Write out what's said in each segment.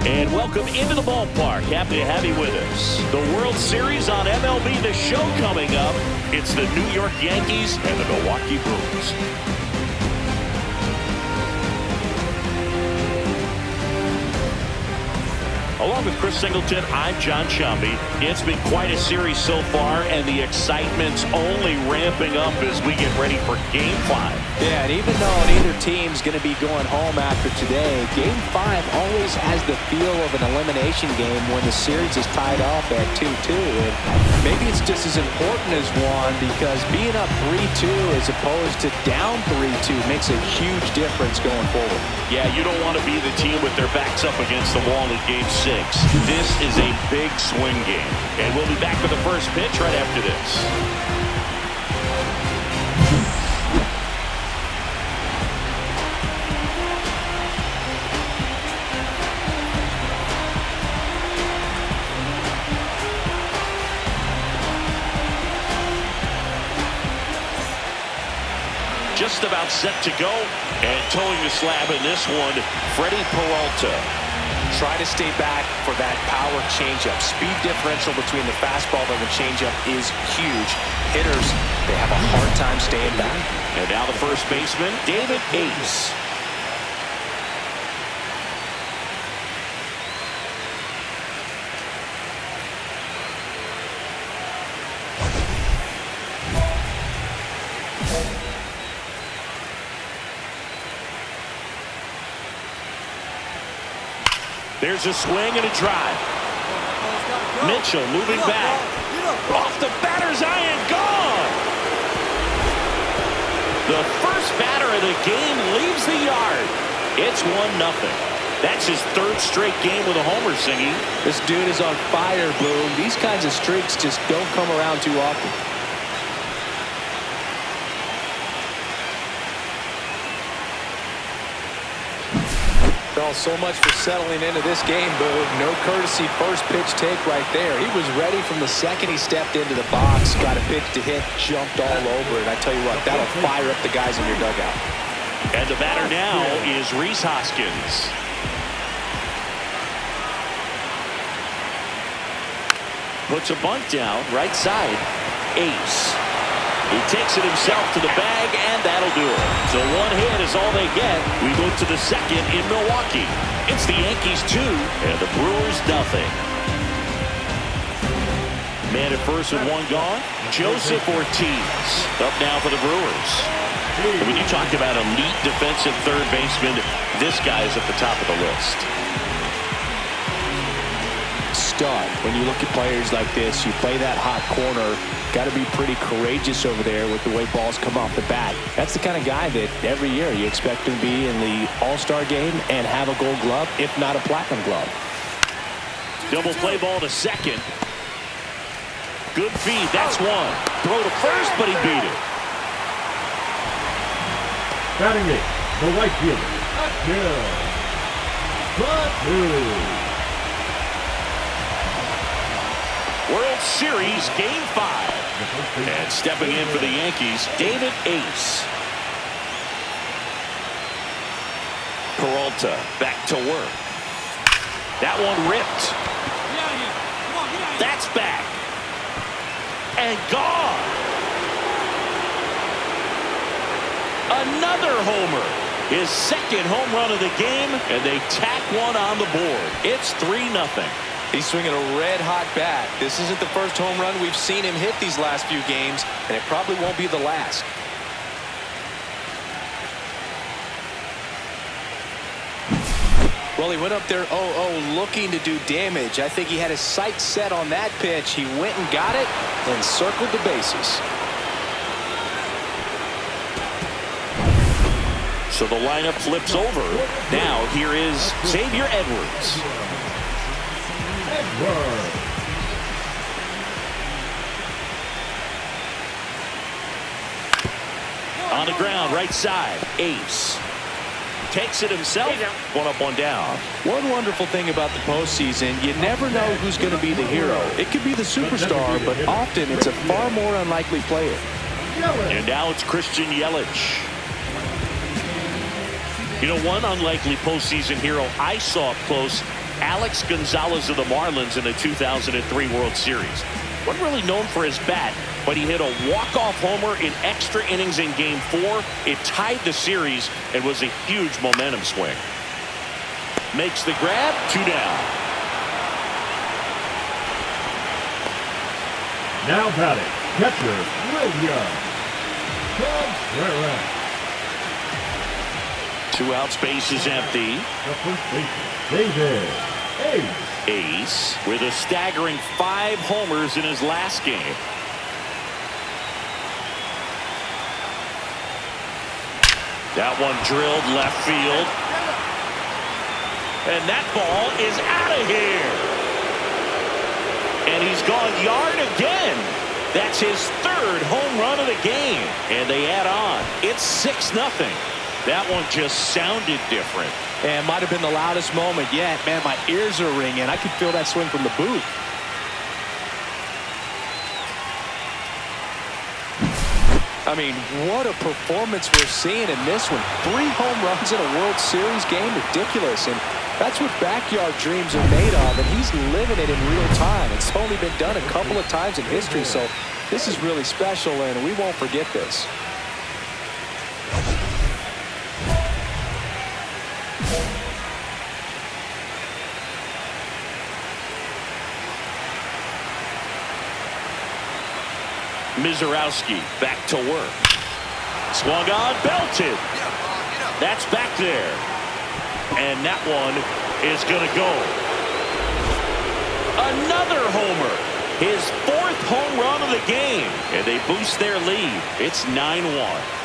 And welcome into the ballpark. Happy to have you with us. The World Series on MLB The Show coming up. It's the New York Yankees and the Milwaukee Brewers. Along with Chris Singleton, I'm John Chumby. It's been quite a series so far, and the excitement's only ramping up as we get ready for Game 5. Yeah, and even though neither team's going to be going home after today, Game 5 always has the feel of an elimination game when the series is tied up at 2-2. And maybe it's just as important as one, because being up 3-2 as opposed to down 3-2 makes a huge difference going forward. Yeah, you don't want to be the team with their backs up against the wall in Game 6. This is a big swing game. And we'll be back with the first pitch right after this. Just about set to go, and towing the slab in this one, Freddie Peralta. Try to stay back for that power changeup. Speed differential between the fastball and the changeup is huge. Hitters, they have a hard time staying back. And now the first baseman, David Ace. There's a swing and a drive. Mitchell moving back. Off the batter's iron, gone! The first batter of the game leaves the yard. It's 1-0. That's his third straight game with a homer, Singy. This dude is on fire, Boom. These kinds of streaks just don't come around too often. Well, so much for settling into this game, Boog. No courtesy first pitch take right there. He was ready from the second he stepped into the box, got a pitch to hit, jumped all over it. I tell you what, that'll fire up the guys in your dugout. And the batter now is Rhys Hoskins. Puts a bunt down, right side. Ace. He takes it himself to the bag, and that'll do it. So one hit is all they get. We move to the second in Milwaukee. It's the Yankees 2 and the Brewers nothing. Man at first with one gone. Joseph Ortiz up now for the Brewers. And when you talk about elite defensive third baseman, this guy is at the top of the list. Stud. When you look at players like this, you play that hot corner, got to be pretty courageous over there with the way balls come off the bat. That's the kind of guy that every year you expect to be in the All-Star game and have a Gold Glove, if not a Platinum Glove. Double play ball to second. Good feed. That's one. Throw to first, but he beat it. Batting it, the right fielder, Bill. World Series Game 5. And stepping in for the Yankees, David Ace. Peralta back to work. That one ripped. That's back. And gone. Another homer. His second home run of the game, and they tack one on the board. It's 3-0. He's swinging a red-hot bat. This isn't the first home run we've seen him hit these last few games, and it probably won't be the last. Well, he went up there 0-0 looking to do damage. I think he had his sights set on that pitch. He went and got it and circled the bases. So the lineup flips over. Now here is Xavier Edwards. On the ground, right side, Ace. Takes it himself. One up, one down. One wonderful thing about the postseason, you never know who's going to be the hero. It could be the superstar, but often it's a far more unlikely player. And now it's Christian Yelich. You know, one unlikely postseason hero I saw up close Alex Gonzalez of the Marlins in the 2003 World Series. Wasn't really known for his bat, but he hit a walk-off homer in extra innings in Game 4. It tied the series and was a huge momentum swing. Makes the grab, 2 down. Now batting, catcher, Williams. Contreras. 2 outs, base is empty. The first baseman, David Ace with a staggering 5 homers in his last game. That one drilled left field. And that ball is out of here. And he's gone yard again. That's his 3rd home run of the game. And they add on. It's 6-0. That one just sounded different. And might have been the loudest moment yet. Man, my ears are ringing. I could feel that swing from the booth. I mean, what a performance we're seeing in this one. 3 home runs in a World Series game. Ridiculous. And that's what backyard dreams are made of. And he's living it in real time. It's only been done a couple of times in history. So this is really special, and we won't forget this. Mizorowski back to work. Swung on, belted. That's back there. And that one is going to go. Another homer. His 4th home run of the game. And they boost their lead. It's 9-1.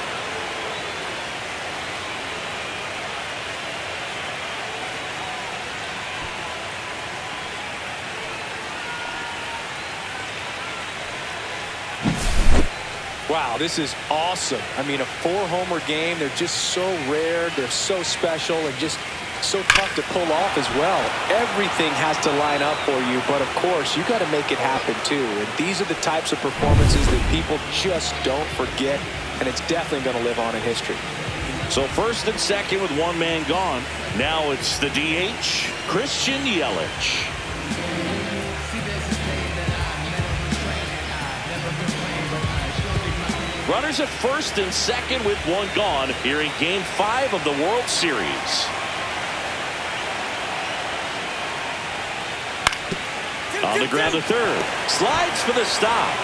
Wow, this is awesome. I mean, a 4-homer game. They're just so rare. They're so special and just so tough to pull off as well. Everything has to line up for you, but of course, you got to make it happen too. And these are the types of performances that people just don't forget, and it's definitely going to live on in history. So 1st and 2nd with 1 man gone. Now it's the DH, Christian Yelich. Runners at 1st and 2nd with 1 gone here in Game 5 of the World Series. On the ground to 3rd. Slides for the stop.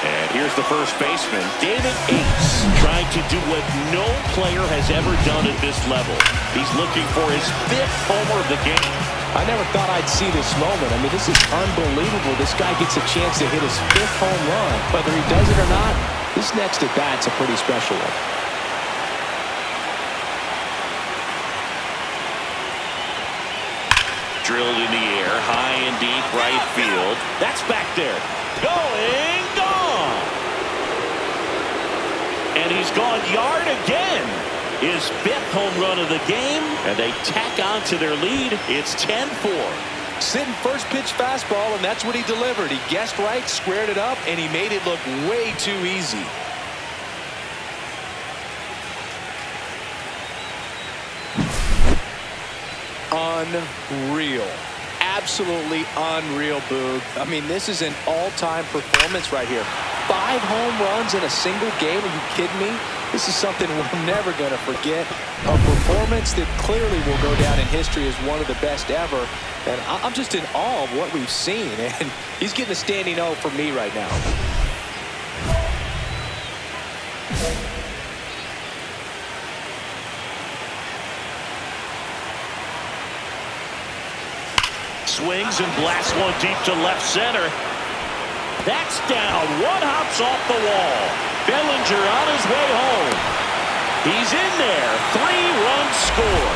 And here's the first baseman, David Ace, trying to do what no player has ever done at this level. He's looking for his 5th homer of the game. I never thought I'd see this moment. I mean, this is unbelievable. This guy gets a chance to hit his 5th home run. Whether he does it or not, this next at bat's a pretty special one. Drilled in the air, high and deep right field. That's back there. Going, gone. And he's gone yard again. His 5th home run of the game, and they tack on to their lead. It's 10-4. Sitting first pitch fastball, and that's what he delivered. He guessed right, squared it up, and he made it look way too easy. Unreal. Absolutely unreal, Boog. I mean, this is an all-time performance right here. 5 home runs in a single game. Are you kidding me? This is something we're never going to forget. A performance that clearly will go down in history as one of the best ever. And I'm just in awe of what we've seen. And he's getting a standing O from me right now. Swings and blasts one deep to left center. That's down. One hops off the wall. Bellinger on his way home. He's in there. 3-run score.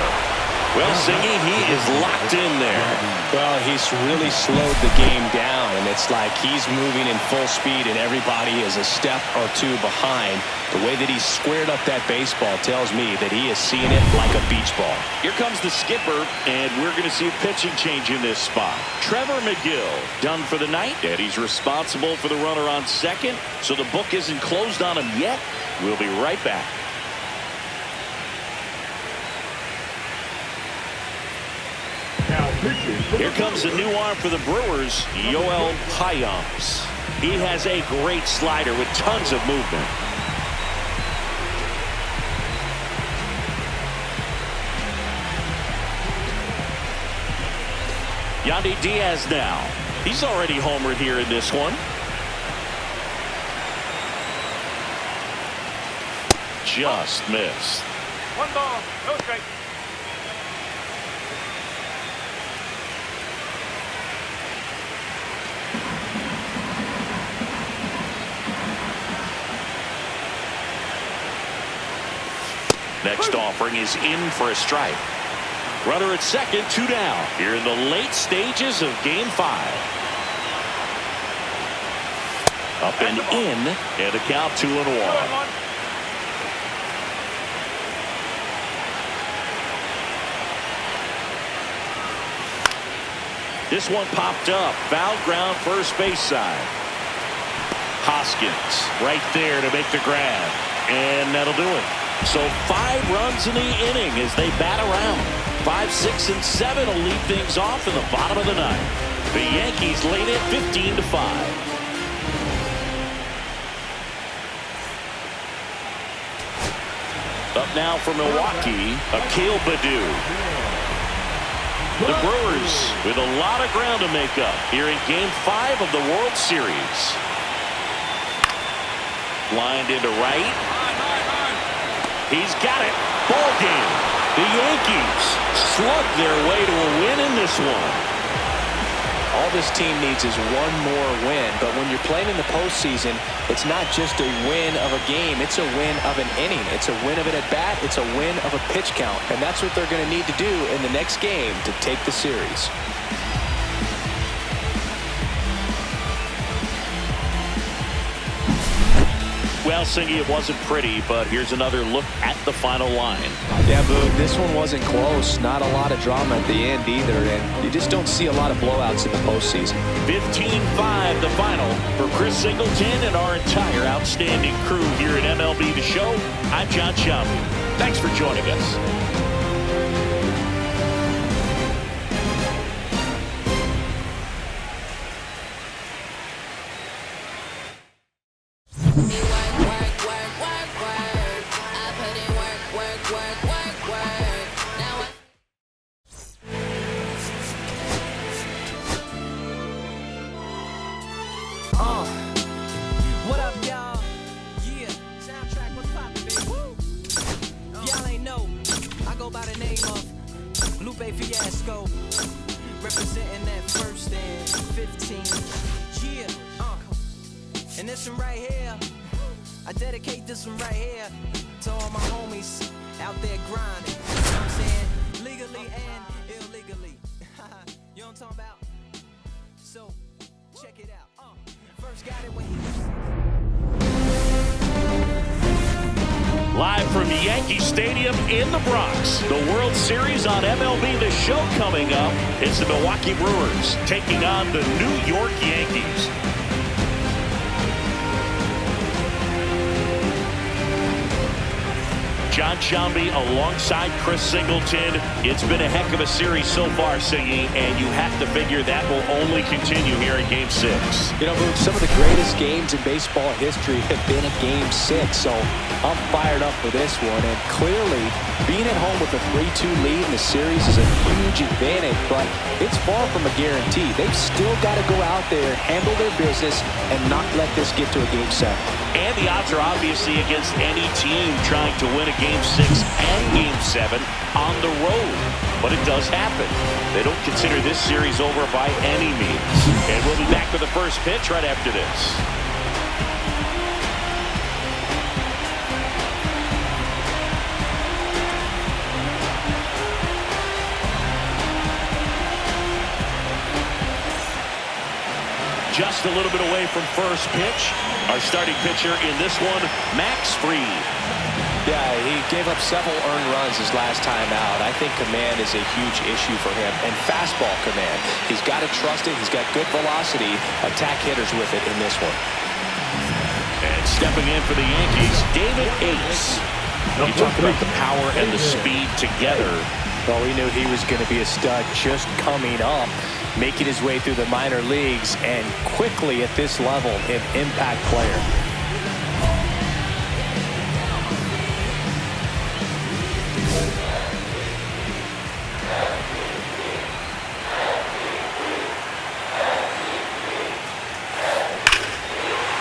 Well, Singy, he is locked in there. Well, he's really slowed the game down, and it's like he's moving in full speed, and everybody is a step or two behind. The way that he's squared up that baseball tells me that he is seeing it like a beach ball. Here comes the skipper, and we're going to see a pitching change in this spot. Trevor McGill done for the night, and he's responsible for the runner on second, so the book isn't closed on him yet. We'll be right back. Here comes a new arm for the Brewers, Yoel Payams. He has a great slider with tons of movement. Yandy Diaz now. He's already homered here in this one. Just missed. One ball, no strike. Next offering is in for a strike. Runner at second, 2 down. Here in the late stages of Game 5. Up and in, and a count 2-1. This one popped up. Foul ground, first base side. Hoskins right there to make the grab. And that'll do it. So 5 runs in the inning as they bat around. 5, 6, and 7 will lead things off in the bottom of the ninth. The Yankees lead it 15-5. Up now for Milwaukee, Akil Baddoo. The Brewers with a lot of ground to make up here in Game 5 of the World Series. Lined into right. He's got it. Ball game. The Yankees slug their way to a win in this one. All this team needs is one more win, but when you're playing in the postseason, it's not just a win of a game, it's a win of an inning. It's a win of an at-bat, it's a win of a pitch count, and that's what they're going to need to do in the next game to take the series. Well, Singy, it wasn't pretty, but here's another look at the final line. Yeah, Boog, this one wasn't close. Not a lot of drama at the end either, and you just don't see a lot of blowouts in the postseason. 15-5 the final. For Chris Singleton and our entire outstanding crew here at MLB The Show, I'm John Shelby. Thanks for joining us. What up, y'all? Yeah, soundtrack, what's poppin', baby? Woo! Y'all ain't know, I go by the name of Lupe Fiasco, representing that first and 15. Yeah, and this one right here, I dedicate this one right here to all my homies out there grinding. You know what I'm saying? Legally and illegally. You know what I'm talking about? So, check it out. First got it when he was... Live from Yankee Stadium in the Bronx, the World Series on MLB The Show coming up. It's the Milwaukee Brewers taking on the New York Yankees. John Shelby alongside Chris Singleton. It's been a heck of a series so far, Singy, and you have to figure that will only continue here in Game 6. You know, Boog, some of the greatest games in baseball history have been in Game 6, so I'm fired up for this one. And clearly, being at home with a 3-2 lead in the series is a huge advantage, but it's far from a guarantee. They've still got to go out there, handle their business, and not let this get to a Game 7. And the odds are obviously against any team trying to win a Game 6 and Game 7 on the road. But it does happen. They don't consider this series over by any means. And we'll be back with the first pitch right after this. just a little bit away from first pitch. Our starting pitcher in this one, Max Fried. Yeah, he gave up several earned runs his last time out. I think command is a huge issue for him, and fastball command. He's got to trust it. He's got good velocity. Attack hitters with it in this one. And stepping in for the Yankees, David Ace. You talk about the power and the speed together. Well, we knew he was going to be a stud just coming up, making his way through the minor leagues, and quickly at this level, an impact player.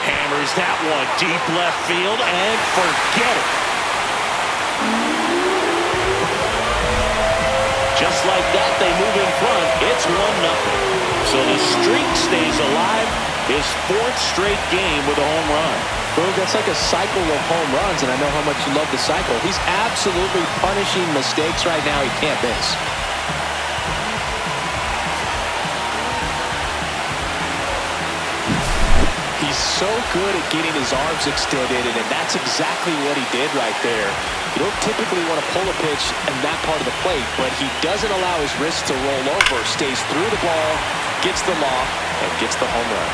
Hammers that one deep left field and forget it. Just like that, they move in front. It's 1-0. So the streak stays alive. His 4th straight game with a home run. Well, that's like a cycle of home runs, and I know how much you love the cycle. He's absolutely punishing mistakes right now he can't miss. He's so good at getting his arms extended, and that's exactly what he did right there. You don't typically want to pull a pitch in that part of the plate, but he doesn't allow his wrist to roll over, stays through the ball, gets the lob, and gets the home run.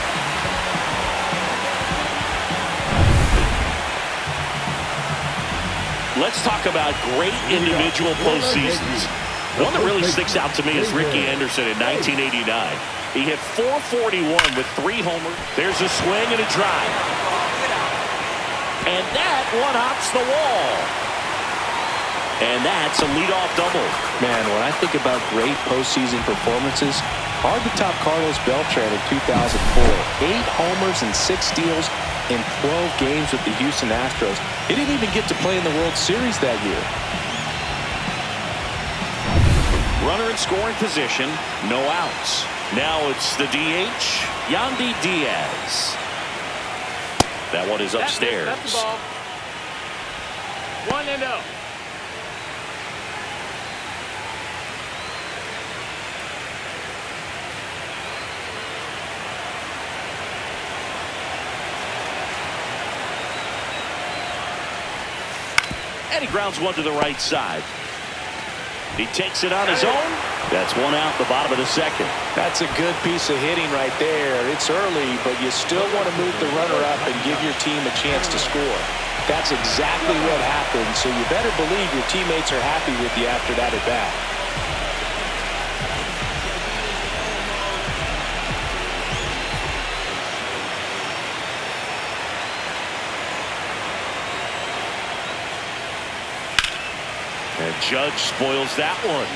Let's talk about great individual postseasons. One that really sticks out to me is Ricky Anderson in 1989. He hit .441 with 3 homers. There's a swing and a drive. And that one hops the wall. And that's a leadoff double. Man, when I think about great postseason performances, hard to top Carlos Beltran in 2004. 8 homers and 6 steals in 12 games with the Houston Astros. He didn't even get to play in the World Series that year. Runner in scoring position, no outs. Now it's the DH, Yandy Diaz. That one is upstairs. That's the ball. 1-0. And he grounds one to the right side. He takes it on his own. That's 1 out, the bottom of the 2nd. That's a good piece of hitting right there. It's early, but you still want to move the runner up and give your team a chance to score. That's exactly what happened, so you better believe your teammates are happy with you after that at bat. And Judge spoils that one.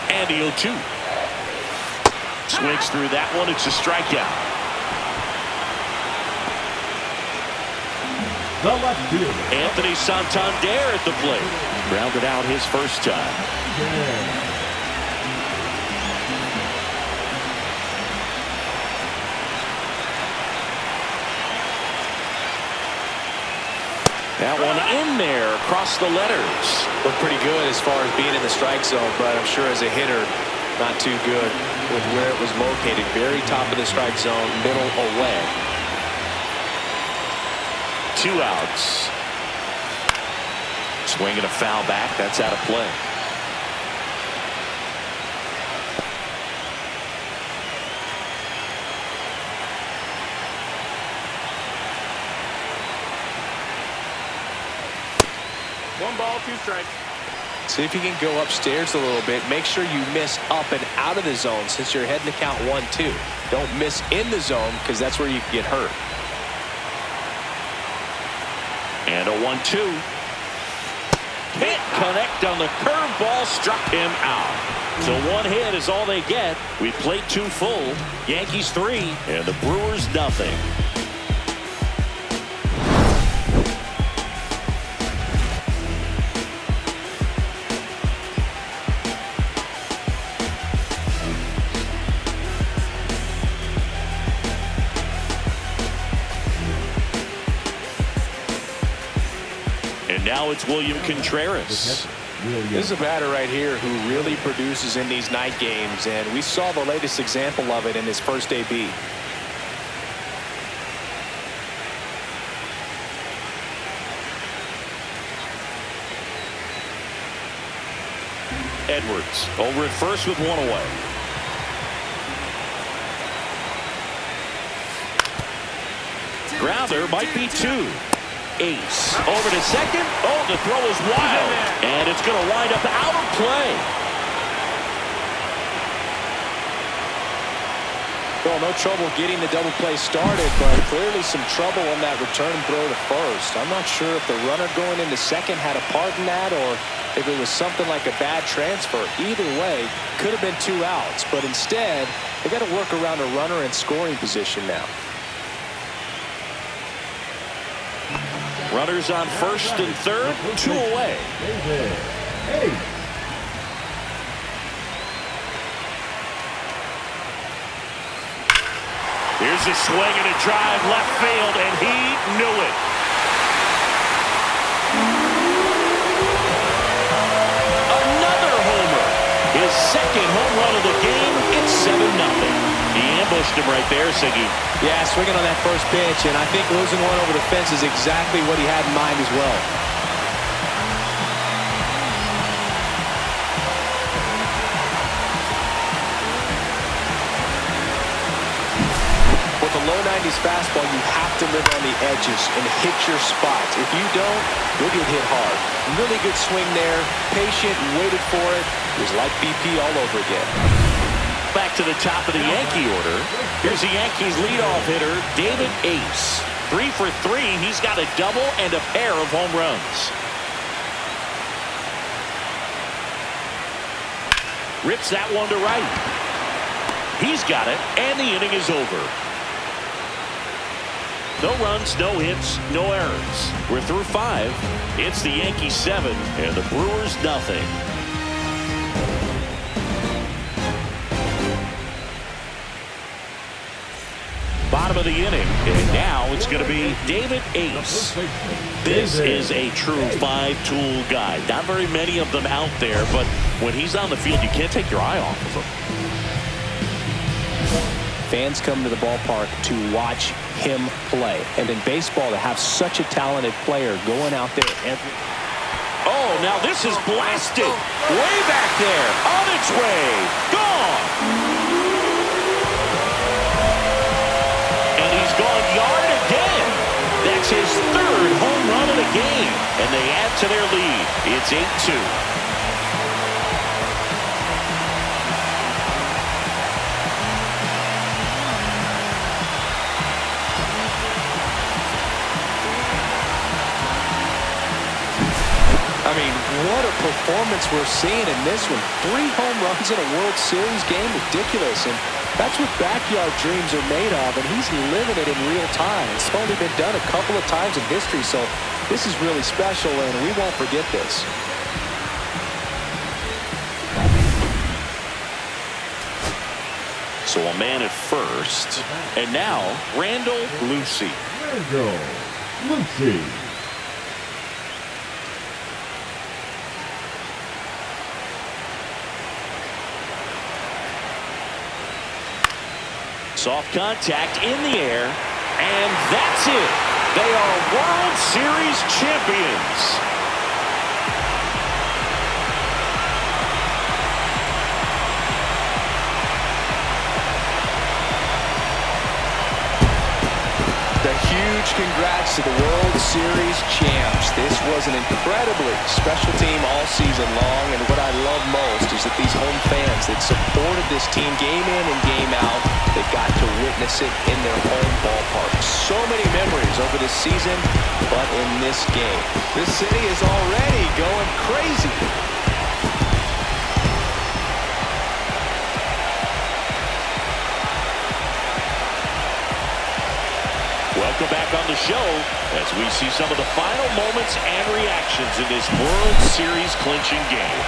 And the 0-2. Swings through that one. It's a strikeout. The left fielder, Anthony Santander at the plate. Grounded out his first time. That one in there across the letters. Looked pretty good as far as being in the strike zone, but I'm sure as a hitter, not too good with where it was located. Very top of the strike zone, middle away. 2 outs. Swinging a foul back. That's out of play. One ball, 2 strikes. See if you can go upstairs a little bit. Make sure you miss up and out of the zone since you're heading to count 1-2. Don't miss in the zone because that's where you can get hurt. And a 1-2. Hit connect on the curveball, struck him out. So 1 hit is all they get. We played 2 full. Yankees 3 and the Brewers nothing. And now it's William Contreras. This is a batter right here who really produces in these night games, and we saw the latest example of it in his first AB. Edwards over at first with one away. Grounder might be two. Ace over to second. Oh, the throw is wild, and it's going to wind up out of play. Well, no trouble getting the double play started, but clearly some trouble on that return throw to first. I'm not sure if the runner going into second had a part in that or if it was something like a bad transfer. Either way, could have been 2 outs, but instead, they got to work around a runner in scoring position now. Runners on first and third, 2 away. Here's a swing and a drive left field, and he knew it. Another homer. His second home run of the game. It's 7-0. He ambushed him right there, Siggy. Yeah, swinging on that first pitch, and I think losing one over the fence is exactly what he had in mind as well. With a low 90s fastball, you have to live on the edges and hit your spots. If you don't, you'll get hit hard. Really good swing there, patient, waited for it. It was like BP all over again. Back to the top of the Yankee order. Here's the Yankees leadoff hitter, David Ace. 3 for 3. He's got a double and a pair of home runs. Rips that one to right. He's got it, and the inning is over. No runs, no hits, no errors. We're through 5. It's the Yankees 7 and the Brewers nothing. Bottom of the inning, and now it's going to be David Ace. This is a true 5-tool guy. Not very many of them out there, but when he's on the field, you can't take your eye off of him. Fans come to the ballpark to watch him play. And in baseball, to have such a talented player going out there every... Oh, now this is blasted. Way back there. On its way. Gone. And he's gone yard again. That's his 3rd home run of the game. And they add to their lead. It's 8-2. I mean, what a performance we're seeing in this one. 3 home runs in a World Series game, ridiculous. And that's what backyard dreams are made of, and he's living it in real time. It's only been done a couple of times in history, so this is really special, and we won't forget this. So a man at first, and now Randall Lucy. Randall Lucy. Soft contact in the air, and that's it. They are World Series champions. A huge congrats to the World Series champs. This was an incredibly special team all season long, and what I love most is that these home fans that supported this team game in and game out, they got to witness it in their home ballpark. So many memories over this season, but in this game, this city is already going crazy. Welcome back on the show as we see some of the final moments and reactions in this World Series clinching game.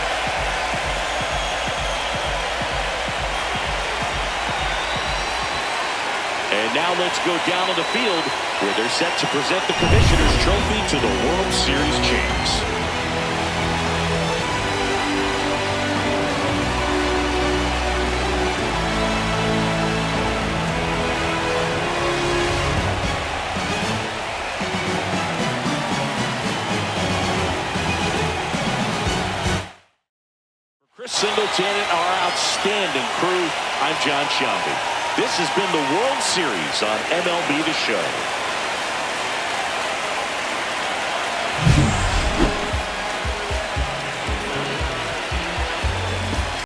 And And now let's go down to the field where they're set to present the Commissioner's Trophy to the World Series champs. Singleton and our outstanding crew, I'm John Shambi. This has been the World Series on MLB The Show.